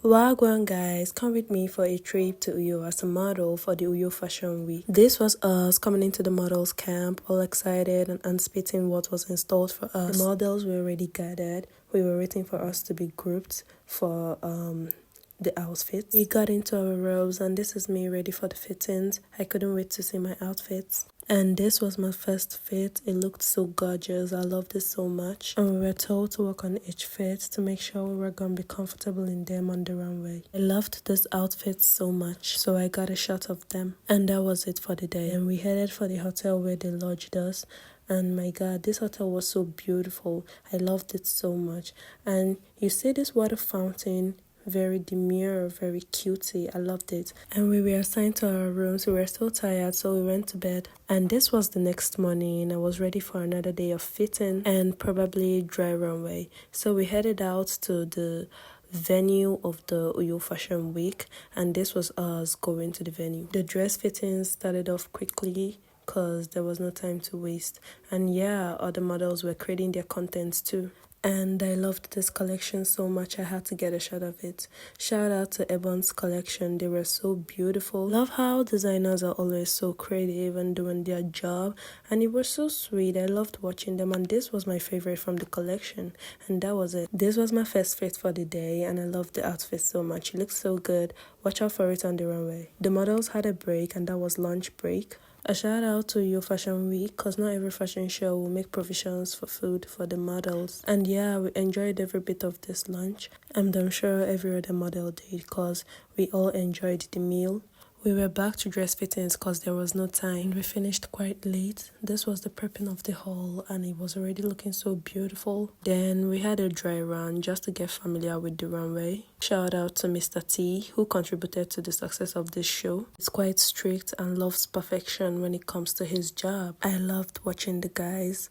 Wagwan guys, come with me for a trip to Uyo as a model for the Uyo Fashion Week. This was us coming into the models camp, all excited and unspitting what was installed for us. The models were already gathered. We were waiting for us to be grouped for the outfits. We got into our robes and this is me ready for the fittings. I couldn't wait to see my outfits. And this was my first fit. It looked so gorgeous. I loved it so much. And we were told to work on each fit to make sure we were going to be comfortable in them on the runway. I loved this outfit so much, so I got a shot of them. And that was it for the day. And we headed for the hotel where they lodged us. And my god, this hotel was so beautiful. I loved it so much. And you see this water fountain, very demure, very cutesy. I loved it. And we were assigned to our rooms. We were so tired, so we went to bed. And this was the next morning. I was ready for another day of fitting and probably dry runway. So we headed out to the venue of the Uyo Fashion Week, and this was us going to the venue. The dress fittings started off quickly because there was no time to waste. And yeah, other models were creating their contents too. And I loved this collection so much, I had to get a shot of it. Shout out to Ebon's collection, they were so beautiful. Love how designers are always so creative and doing their job, and it was so sweet. I loved watching them, and this was my favorite from the collection, and that was it. This was my first fit for the day, and I loved the outfit so much. It looked so good. Watch out for it on the runway. The models had a break, and that was lunch break. A shout out to Uyo Fashion Week, cause not every fashion show will make provisions for food for the models. And yeah, we enjoyed every bit of this lunch, and I'm sure every other model did, cause we all enjoyed the meal. We were back to dress fittings cause there was no time. We finished quite late. This was the prepping of the hall and it was already looking so beautiful. Then we had a dry run just to get familiar with the runway. Shout out to Mr. T who contributed to the success of this show. He's quite strict and loves perfection when it comes to his job. I loved watching the guys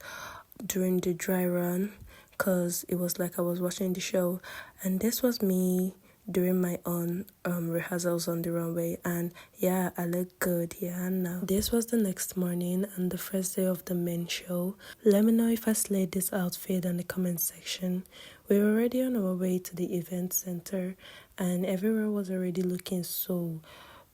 during the dry run cause it was like I was watching the show, and this was me during my own rehearsals on the runway, and yeah, I look good here and now. This was the next morning and the first day of the main show. Let me know if I slayed this outfit in the comment section. We were already on our way to the event center and everywhere was already looking so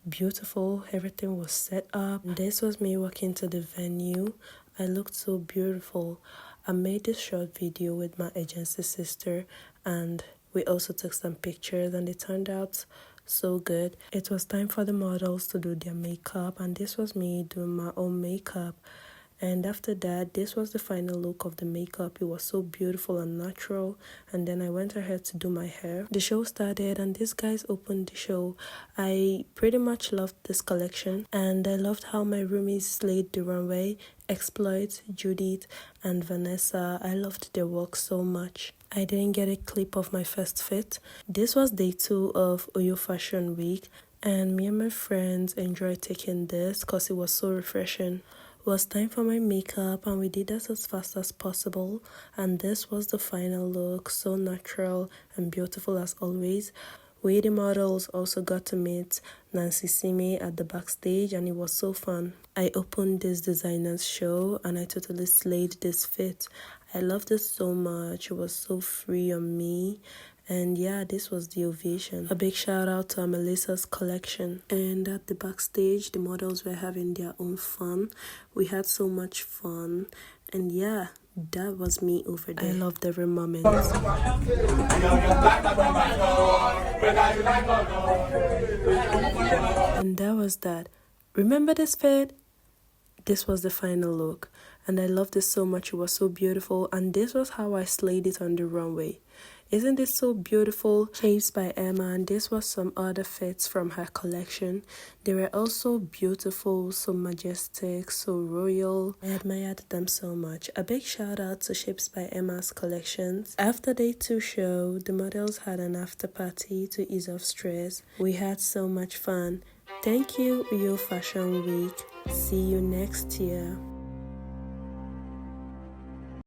beautiful. Everything was set up. This was me walking to the venue. I looked so beautiful. I made this short video with my agency sister and we also took some pictures and it turned out so good. It was time for the models to do their makeup, and this was me doing my own makeup. And after that, this was the final look of the makeup. It was so beautiful and natural. And then I went ahead to do my hair. The show started and these guys opened the show. I pretty much loved this collection. And I loved how my roomies slayed the runway. Exploit, Judith, and Vanessa. I loved their work so much. I didn't get a clip of my first fit. This was day 2 of Uyo Fashion Week. And me and my friends enjoyed taking this because it was so refreshing. It was time for my makeup and we did that as fast as possible, and this was the final look, so natural and beautiful as always. We the models also got to meet Nancy Sime at the backstage and it was so fun. I opened this designer's show and I totally slayed this fit. I loved it so much. It was so free on me. And yeah, this was the ovation. A big shout out to Melissa's collection. And at the backstage, the models were having their own fun. We had so much fun. And yeah, that was me over there. I loved every moment. And that was that. Remember this fit? This was the final look. And I loved it so much. It was so beautiful. And this was how I slayed it on the runway. Isn't this so beautiful? Shapes by Emma, and this was some other fits from her collection. They were also beautiful, so majestic, so royal. I admired them so much. A big shout out to Shapes by Emma's collections. After day 2 show, the models had an after party to ease off stress. We had so much fun. Thank you, Uyo Fashion Week. See you next year.